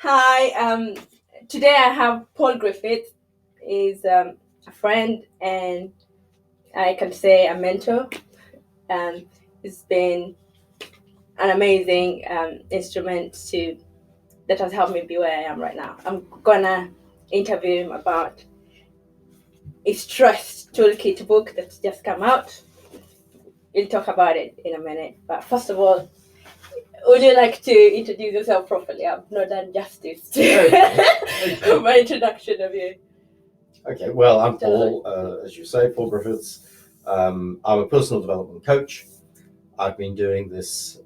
Hi, today I have Paul Griffiths. He's a friend and I can say a mentor. He's been an amazing instrument to that has helped me be where I am right now. I'm gonna interview him about his Stress Toolkit book that's just come out. We'll talk about it in a minute. But first of all, would you like to introduce yourself properly? I've not done justice to my introduction of you. Okay, well, I'm Paul, as you say, Paul Griffiths. I'm a personal development coach. I've been doing this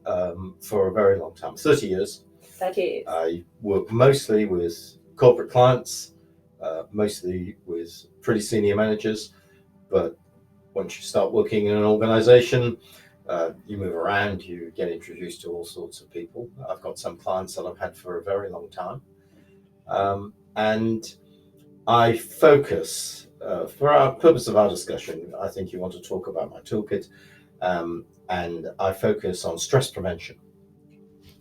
for a very long time, 30 years. That is. I work mostly with corporate clients, mostly with pretty senior managers, but once you start working in an organization, you move around, you get introduced to all sorts of people. I've got some clients that I've had for a very long time. And I focus, for our purpose of our discussion, I think you want to talk about my toolkit, and I focus on stress prevention.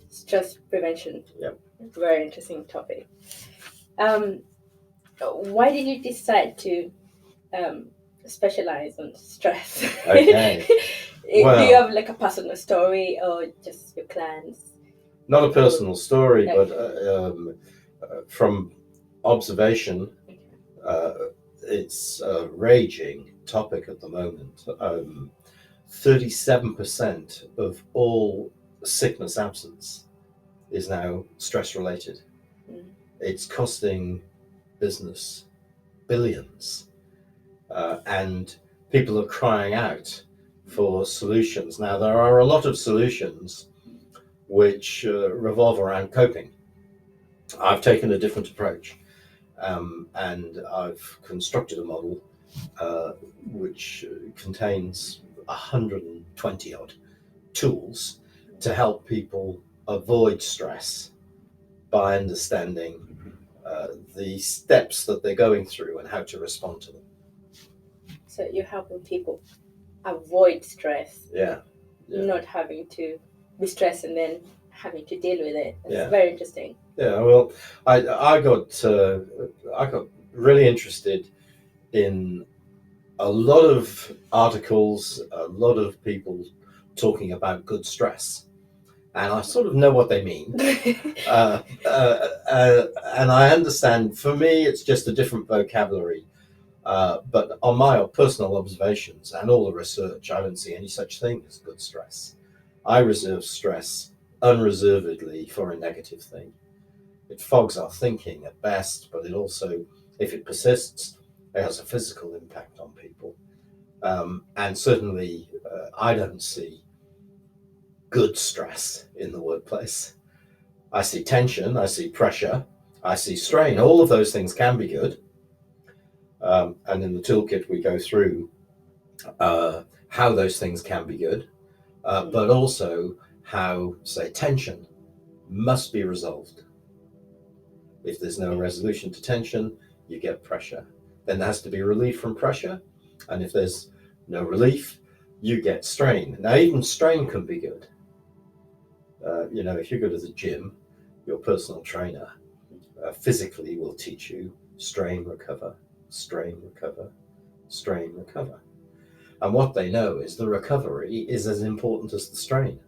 Stress prevention. Yep. Very interesting topic. Why did you decide to specialize on stress? Okay. Do you have like a personal story or just your clients? Not a personal story, but from observation, it's a raging topic at the moment. 37% of all sickness absence is now stress related. It's costing business billions, and people are crying out for solutions. Now, there are a lot of solutions which revolve around coping. I've taken a different approach, and I've constructed a model which contains 120 odd tools to help people avoid stress by understanding the steps that they're going through and how to respond to them. So you're helping people avoid stress. Yeah. Not having to be stressed and then having to deal with it. It's Yeah. very interesting. Yeah, well, I got really interested in a lot of articles, a lot of people talking about good stress, and I sort of know what they mean. And I understand, for me, it's just a different vocabulary. But on my personal observations and all the research, I don't see any such thing as good stress. I reserve stress unreservedly for a negative thing. It fogs our thinking at best, but it also, if it persists, it has a physical impact on people. And certainly, I don't see good stress in the workplace. I see tension, I see pressure, I see strain. All of those things can be good. And in the toolkit, we go through how those things can be good, but also how, say, tension must be resolved. If there's no resolution to tension, you get pressure. Then there has to be relief from pressure. And if there's no relief, you get strain. Now, even strain can be good. If you go to the gym, your personal trainer physically will teach you strain, recover, strain, recover, strain, recover. And what they know is the recovery is as important as the strain.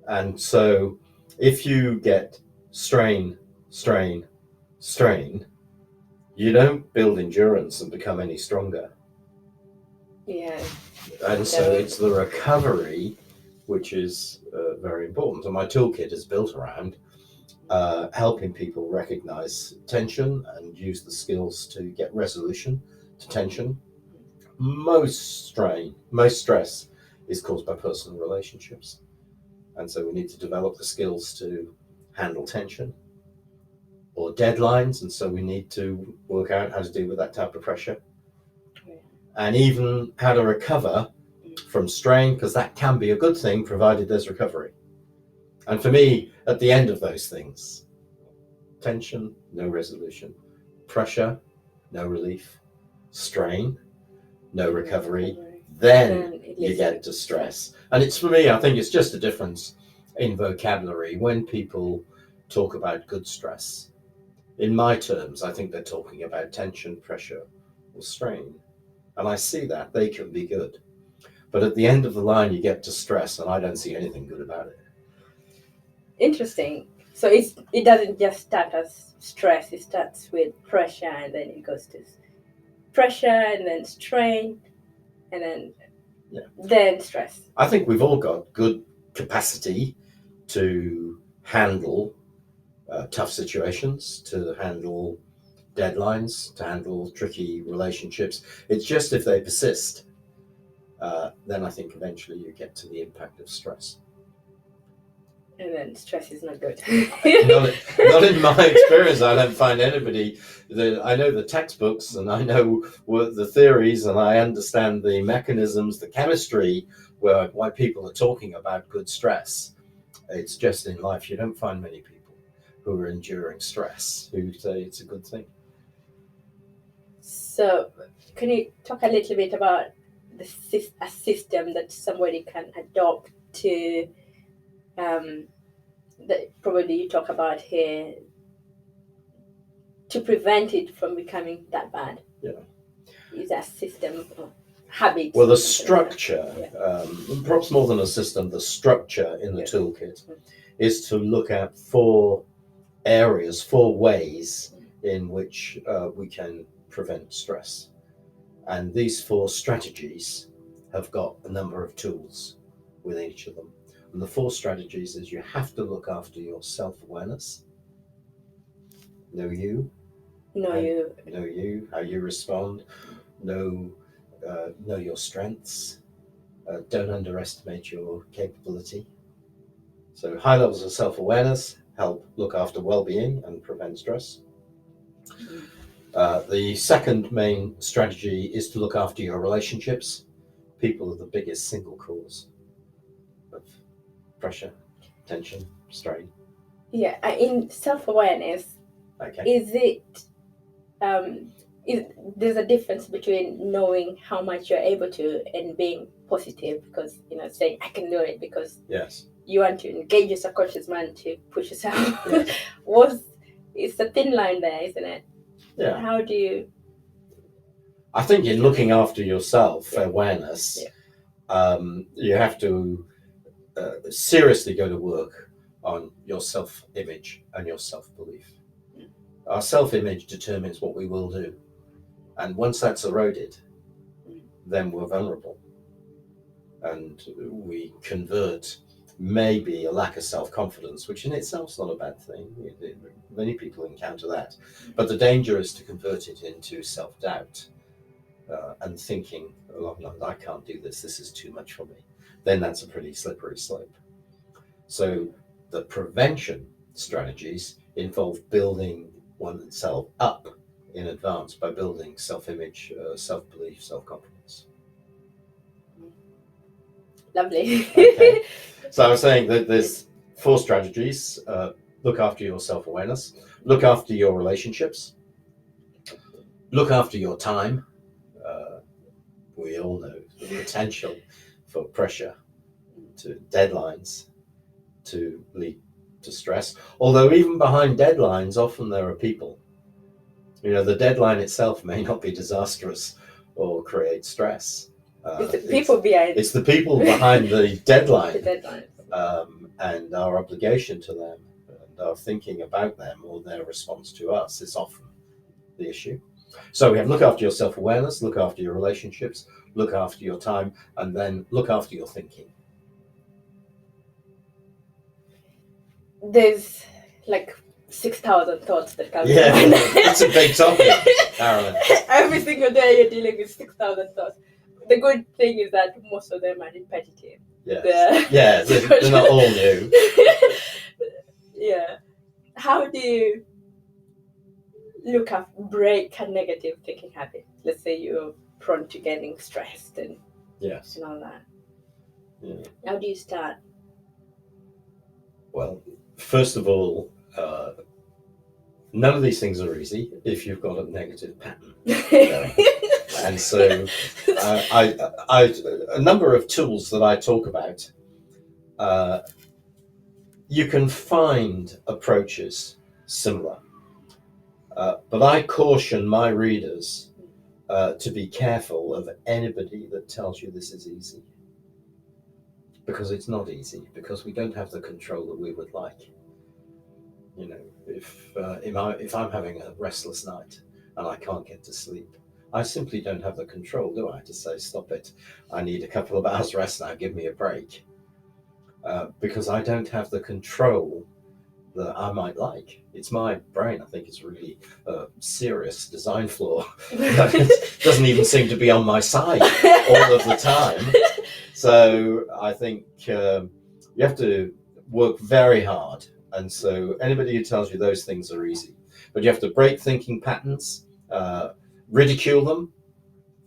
And so if you get strain, strain, strain, you don't build endurance and become any stronger. Yeah. And so it's the recovery which is very important. And my toolkit is built around helping people recognize tension and use the skills to get resolution to tension. Most stress is caused by personal relationships. And so we need to develop the skills to handle tension or deadlines. And so we need to work out how to deal with that type of pressure. And even how to recover from strain, because that can be a good thing provided there's recovery. And for me, at the end of those things, tension, no resolution, pressure, no relief, strain, no recovery, then you get to stress. And it's, for me, I think it's just a difference in vocabulary. When people talk about good stress. In my terms, I think they're talking about tension, pressure, or strain. And I see that they can be good. But at the end of the line, you get to stress, and I don't see anything good about it. Interesting. So it doesn't just start as stress. It starts with pressure, and then it goes to pressure, and then strain, and then stress. I think we've all got good capacity to handle tough situations, to handle deadlines, to handle tricky relationships. It's just if they persist, then I think eventually you get to the impact of stress. And then stress is not good. Not in my experience. I don't find anybody. I know the textbooks, and I know the theories, and I understand the mechanisms, the chemistry, why people are talking about good stress. It's just in life you don't find many people who are enduring stress who say it's a good thing. So, can you talk a little bit about a system that somebody can adopt to? That probably you talk about here to prevent it from becoming that bad. Yeah. Is a system or habit? Well, the structure, perhaps more than a system, the structure in the toolkit is to look at 4 areas, 4 ways in which we can prevent stress. And these 4 strategies have got a number of tools within each of them. And the 4 strategies is you have to look after your self-awareness, know you, how you respond, know your strengths, don't underestimate your capability. So high levels of self-awareness help look after well-being and prevent stress. The second main strategy is to look after your relationships. People are the biggest single cause of pressure, tension, strain. Yeah, in self-awareness, is it there's a difference between knowing how much you're able to and being positive, because saying I can do it because you want to engage your subconscious mind to push yourself. Yes. It's a thin line there, isn't it? Yeah. How do you? I think in looking after your self-awareness, you have to seriously go to work on your self-image and your self-belief. Our self-image determines what we will do. And once that's eroded, then we're vulnerable. And we convert maybe a lack of self-confidence, which in itself is not a bad thing. Many people encounter that. But the danger is to convert it into self-doubt and thinking, oh, no, I can't do this. This is too much for me. Then that's a pretty slippery slope. So the prevention strategies involve building oneself up in advance by building self-image, self-belief, self-confidence. Lovely. Okay. So I was saying that there's 4 strategies. Look after your self-awareness, look after your relationships, look after your time. We all know the potential for pressure, to deadlines, to lead to stress. Although even behind deadlines, often there are people. The deadline itself may not be disastrous or create stress. It's the people behind the deadline. The deadlines. And our obligation to them and our thinking about them or their response to us is often the issue. So we have look after your self-awareness, look after your relationships, look after your time, and then look after your thinking. There's like 6,000 thoughts that come. Yeah, that's a big topic, Carolyn. Every single day you're dealing with 6,000 thoughts. The good thing is that most of them are repetitive. Yes. They're not all new. Yeah. How do you break a negative thinking habit? Let's say you're prone to getting stressed and all that. Yeah. How do you start? Well, first of all, none of these things are easy if you've got a negative pattern. And so a number of tools that I talk about, you can find approaches similar, but I caution my readers to be careful of anybody that tells you this is easy, because it's not easy, because we don't have the control that we would like. You know, if I'm having a restless night and I can't get to sleep, I simply don't have the control, do I, to say, stop it, I need a couple of hours rest now, give me a break. Because I don't have the control that I might like. It's my brain, I think, is really a serious design flaw. It doesn't even seem to be on my side all of the time. So I think you have to work very hard. And so anybody who tells you those things are easy, but you have to break thinking patterns, ridicule them.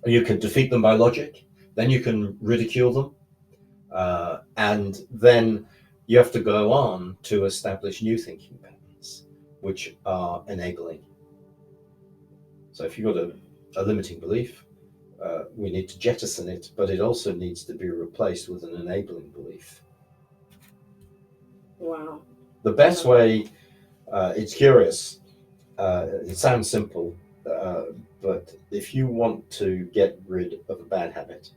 You can defeat them by logic, then you can ridicule them, and then you have to go on to establish new thinking patterns, which are enabling. So if you've got a limiting belief, we need to jettison it, but it also needs to be replaced with an enabling belief. Wow. The best way, it's curious, it sounds simple, but if you want to get rid of a bad habit,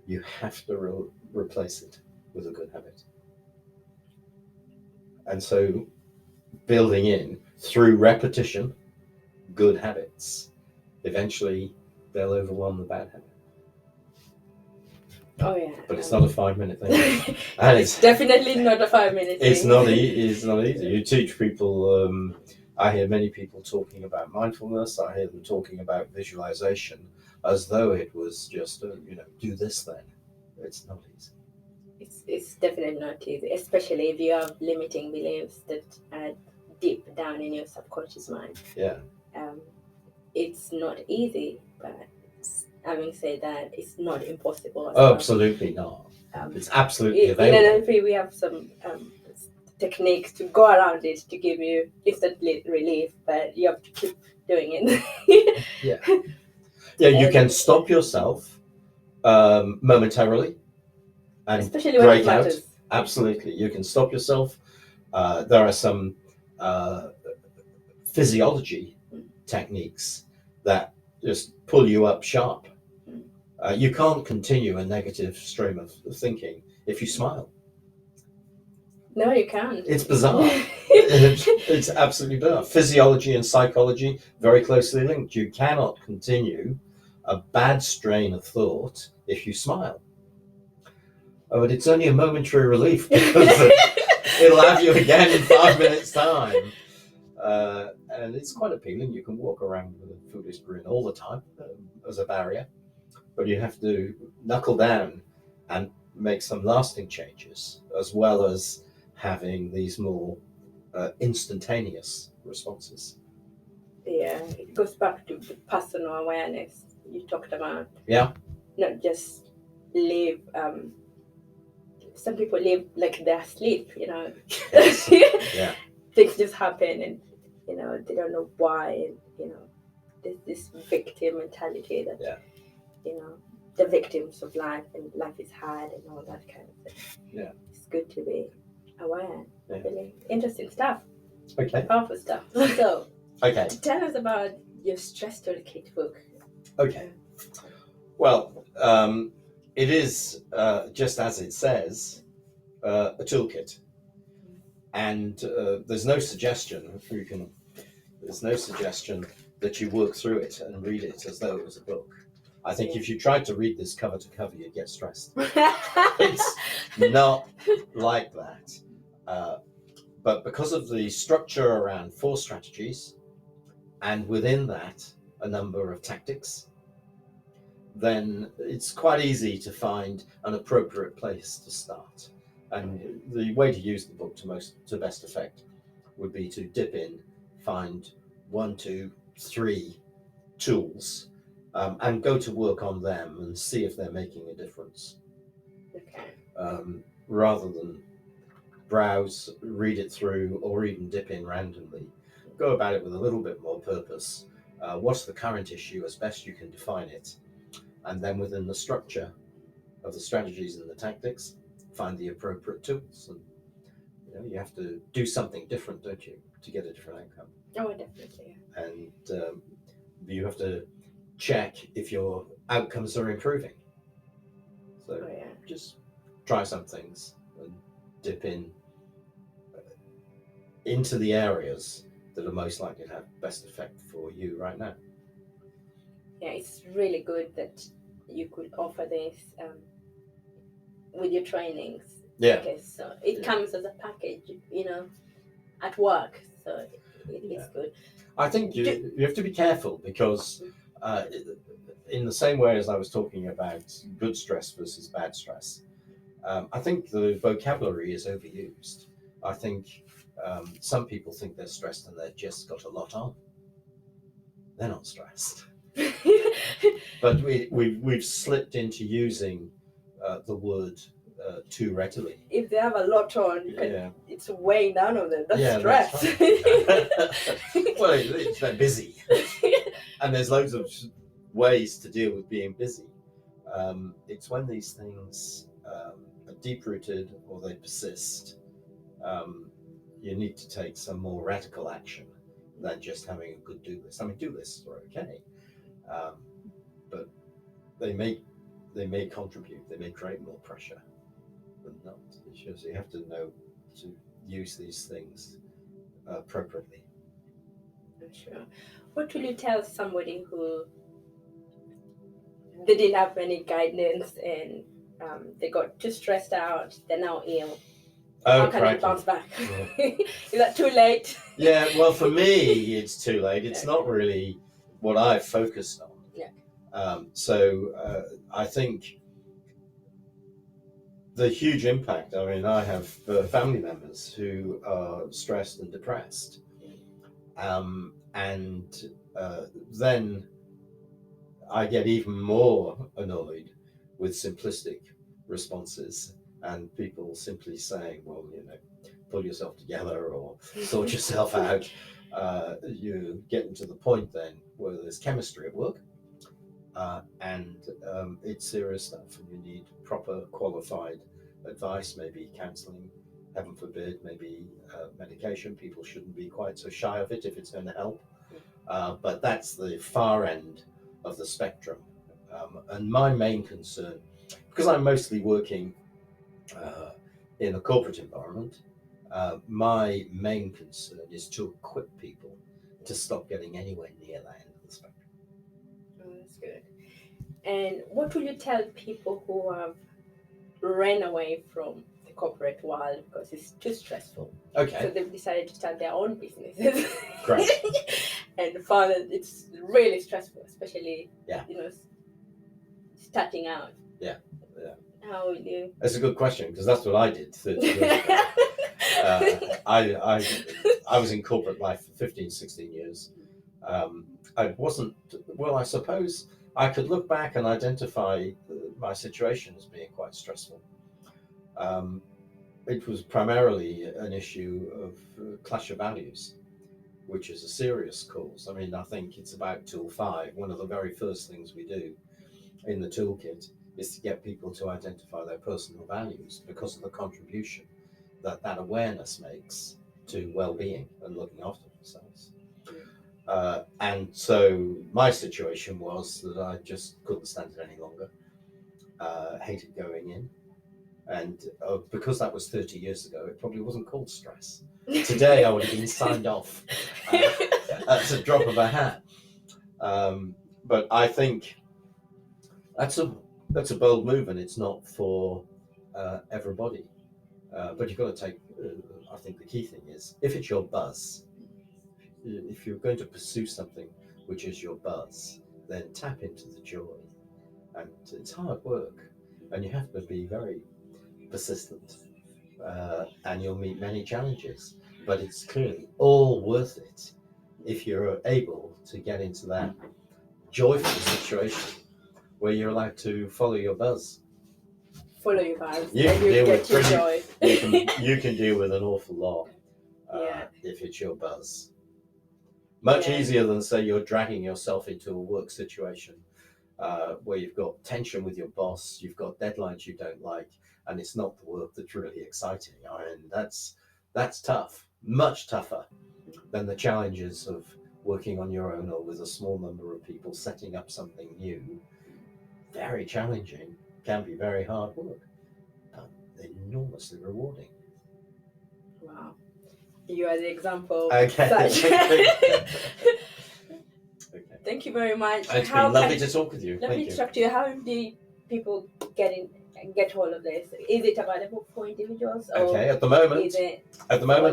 you have to replace it with a good habit. And so building in, through repetition, good habits, eventually they'll overwhelm the bad habit. Oh yeah. But it's not a 5-minute thing. And it's definitely not a 5-minute thing. It's not easy. You teach people, I hear many people talking about mindfulness, I hear them talking about visualization as though it was just, do this then. It's not easy. It's definitely not easy, especially if you have limiting beliefs that are deep down in your subconscious mind. Yeah. It's not easy, but having said that, it's not impossible. Absolutely not. It's absolutely available. In NLP, we have some techniques to go around it to give you instant relief, but you have to keep doing it. Yeah, you can stop yourself momentarily and especially when break it out. matters. Absolutely, you can stop yourself. There are some physiology techniques that just pull you up sharp. You can't continue a negative stream of thinking if you smile. No, you can't. It's bizarre. It's absolutely bizarre. Physiology and psychology very closely linked. You cannot continue a bad strain of thought if you smile. Oh, but it's only a momentary relief because it'll have you again in 5 minutes' time. And it's quite appealing. You can walk around with a foolish grin all the time as a barrier, but you have to knuckle down and make some lasting changes, as well as having these more instantaneous responses. Yeah, it goes back to the personal awareness you talked about. Yeah. Not just live. Some people live like they're asleep. Yes. Yeah. Things just happen, and they don't know why. And there's this victim mentality that the victims of life, and life is hard and all that kind of thing. Yeah. It's good to be aware. Yeah. Really interesting stuff. Okay. Powerful stuff. So, okay. Tell us about your stress toolkit book. Okay. Well, it is just as it says, a toolkit, and there's no suggestion. There's no suggestion that you work through it and read it as though it was a book. I think if you tried to read this cover to cover, you'd get stressed. It's not like that. But because of the structure around 4 strategies, and within that, a number of tactics, then it's quite easy to find an appropriate place to start. And the way to use the book to best effect would be to dip in, find 1, 2, 3 tools, and go to work on them and see if they're making a difference. Okay. Rather than browse, read it through, or even dip in randomly. Go about it with a little bit more purpose. What's the current issue as best you can define it? And then within the structure of the strategies and the tactics, find the appropriate tools. And You have to do something different, don't you, to get a different outcome? Oh, definitely. And you have to check if your outcomes are improving. So Oh, yeah. just try some things and dip into the areas that are most likely to have best effect for you right now. Yeah, it's really good that you could offer this with your trainings. Yeah. Okay, so it Yeah. comes as a package, at work. So it's good. I think you have to be careful because in the same way as I was talking about good stress versus bad stress, I think the vocabulary is overused. I think some people think they're stressed and they've just got a lot on. They're not stressed. But we've slipped into using the word too readily. If they have a lot on, it's weighing down on them. That's stress. That's right. Well, they're busy. And there's loads of ways to deal with being busy. It's when these things are deep-rooted or they persist, you need to take some more radical action than just having a good do list. I mean, do lists are okay, but they may contribute. They may create more pressure than not. It's just you have to know to use these things appropriately. Sure. What will you tell somebody who they didn't have any guidance and they got too stressed out, they're now ill? How can they bounce back? Yeah. Is that too late? Yeah, well, for me, it's too late. It's not really what I've focused on. Yeah. So I think the huge impact, I mean, I have family members who are stressed and depressed. And then I get even more annoyed with simplistic responses and people simply saying, well, pull yourself together or sort yourself out. You're getting to the point then where there's chemistry at work and it's serious stuff and you need proper qualified advice, maybe counselling, heaven forbid, maybe medication. People shouldn't be quite so shy of it if it's going to help. But that's the far end of the spectrum. And my main concern, because I'm mostly working in a corporate environment, my main concern is to equip people to stop getting anywhere near that end of the spectrum. Oh, that's good. And what will you tell people who have ran away from the corporate world because it's too stressful? Okay. So they've decided to start their own businesses. Great. And found that it's really stressful, especially starting out. Yeah. How will you? That's a good question because that's what I did 30 years ago. I was in corporate life for 15, 16 years. I wasn't, well, I suppose I could look back and identify my situation as being quite stressful. It was primarily an issue of clash of values, which is a serious cause. I mean, I think it's about tool 5. One of the very first things we do in the toolkit is to get people to identify their personal values because of the contribution that awareness makes to well-being and looking after themselves. And so my situation was that I just couldn't stand it any longer. Hated going in. And because that was 30 years ago, it probably wasn't called stress. Today, I would have been signed off at a drop of a hat. But I think that's a bold move, and it's not for everybody. But you've got to take. I think the key thing is if it's your buzz. If you're going to pursue something which is your buzz, then tap into the joy. And it's hard work, and you have to be very persistent, and you'll meet many challenges, but it's clearly all worth it if you're able to get into that joyful situation where you're allowed to follow your buzz. Follow your buzz. You can deal with an awful lot if it's your buzz. Much easier than, say, you're dragging yourself into a work situation where you've got tension with your boss, you've got deadlines you don't like, and it's not the work that's really exciting. I mean, That's tough, much tougher than the challenges of working on your own or with a small number of people, setting up something new. Very challenging, can be very hard work, but enormously rewarding. Wow. You are the example. Okay. Okay. Thank you very much. It's been lovely to talk with you. Let me talk to you. How do people get hold of this? Is it available for individuals? Or okay. At the moment,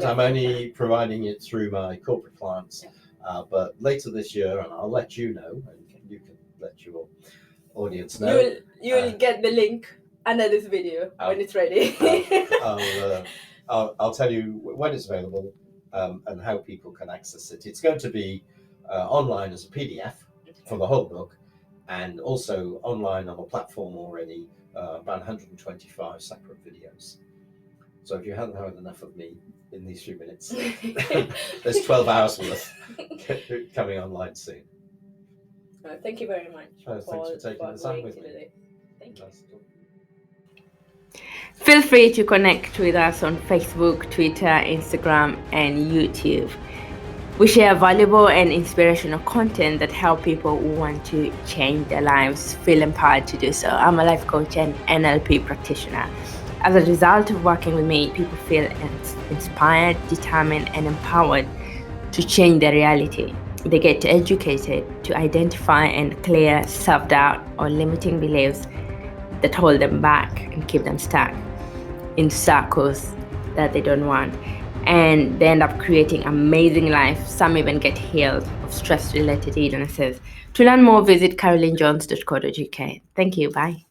for I'm only providing it through my corporate clients. Yeah. But later this year, and I'll let you know, and you can let your audience know. You'll get the link under this video when it's ready. I'll tell you when it's available and how people can access it. It's going to be online as a PDF for the whole book, and also online on a platform already, about 125 separate videos. So if you haven't had enough of me in these few minutes, there's 12 hours worth coming online soon. Thank you very much. Thanks for taking the time with me. Thank you. Nice. Feel free to connect with us on Facebook, Twitter, Instagram, and YouTube. We share valuable and inspirational content that help people who want to change their lives feel empowered to do so. I'm a life coach and NLP practitioner. As a result of working with me, people feel inspired, determined, and empowered to change their reality. They get educated to identify and clear self-doubt or limiting beliefs that hold them back and keep them stuck in circles that they don't want. And they end up creating amazing life. Some even get healed of stress-related illnesses. To learn more, visit carolynjones.co.uk. Thank you. Bye.